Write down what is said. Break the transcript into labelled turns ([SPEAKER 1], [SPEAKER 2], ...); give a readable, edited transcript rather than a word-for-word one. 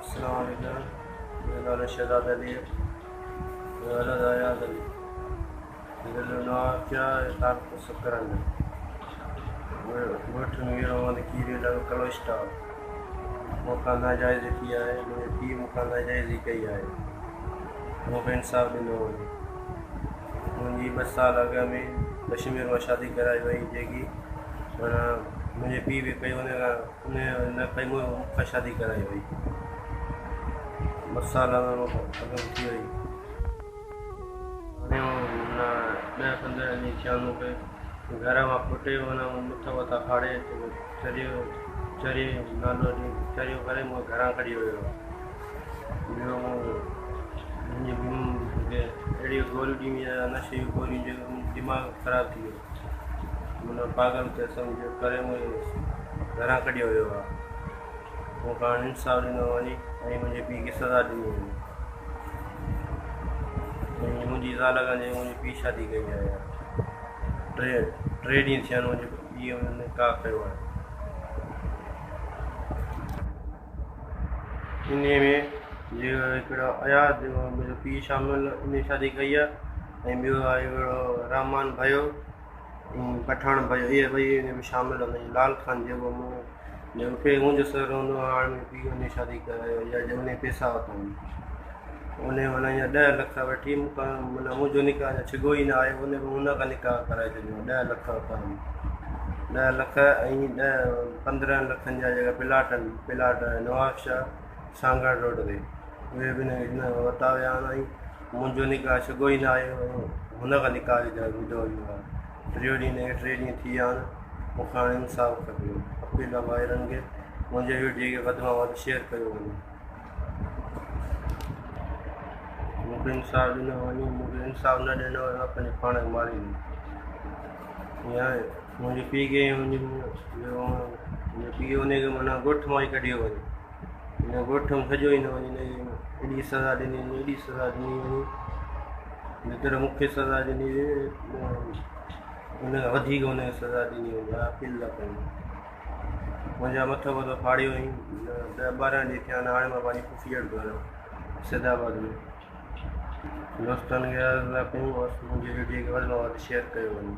[SPEAKER 1] अस्सलाम वालेकुम। मेरा नाम शहजाद अली है। मेरा आयाद अली। क्या तार सकरन गोठ में कीरे लग कलोस्टा मौका नाजायज़ किया है मुझे पी मौका नाजायज़ी कई है मूंखे इंसाफ़ ॾिनो वञे। मुंहिंजी 2 साल अॻु में कश्मीर में शादी कराई वई जेकी माना मुंहिंजे पीउ बि कई उन न कई मूंखां शादी कराई वई 2 साल अॻु थी वई। हाणे 10-15 ॾींहं थिया मूंखे घर मां पुटे माना मथां मथां फाड़े चरी नालो चरियो करे मूंखे घरां कढी वियो। ॿियो मुंहिंजी अहिड़ी गोरियूं ॾींदी आहियां नशे जूं गोरियूं जो दिमाग़ ख़राबु थी वियो माना पागल ते सम्झो करे मूंखे घरां कढी वियो आहे। मूंखे हाणे इंसाफ़ ॾिनो वञे ऐं मुंहिंजे पीउ खे सज़ा ॾिनी वञे। ऐं मुंहिंजी ज़ाल खां मुंहिंजे पीउ शादी कई आहे। 3 ॾींहं थिया आहिनि मुंहिंजे पीउ निकाह कयो आहे। इन में जो हिकिड़ो अयाद मुंहिंजो पीउ शामिल इन शादी कई आहे ऐं ॿियो आहे हिकिड़ो रहमान भयो पठान भयो इहे ॿई इन में शामिल आहिनि। लाल खान जेको मूंखे मुंहिंजो सर रहंदो आहे हाणे मुंहिंजे पीउ उन शादी करायो या जो उन पैसा वरितऊं उन माना ईअं 10 लख वठी मूंखां माना मुंहिंजो निकाह छिगो ई न आहे उन खां निकाह कराए छॾियो 10 लख वरिता 10 लख ऐं 15 लखनि जा जेका प्लाट नवाबशाह सांगड़ रोड ते उहे बि न वरिता विया आहिनि। मुंहिंजो निकाह छिगो ई न आहे हुन खां निकाह विधो वियो आहे। 3 ॾींहं थी विया आहिनि। मूंखे हाणे इंसाफ़ खपे अपील आहे ॿाहिरनि खे मुंहिंजे वीडियो खे वधि में वधि शेयर कयो वञे। मूंखे इंसाफ़ ॾिनो वञे मूंखे इंसाफ़ न ॾिनो वञे पंहिंजे पाण खे मारींदुमि। या मुंहिंजे पीउ खे मुंहिंजे पीउ उनखे माना ॻोठ मां ई कढियो वञे हिन ॻोठ में सॼो ई न वञे एॾी सज़ा ॾिनी एॾी सज़ा ॾिनी वञे जेतिरो मूंखे सज़ा ॾिनी उन खां वधीक उनखे सज़ा ॾिनी वञे। अपील था कयूं मुंहिंजा मथो फाड़ियो हुई 10-12 ॾींहं थिया आहिनि। हाणे मां पंहिंजी फुफी वटि घरु सैदाबाद में दोस्तनि खे अर्ज़ु था कयूं मुंहिंजे वीडियो खे वधि में वधि शेयर कयो वञे।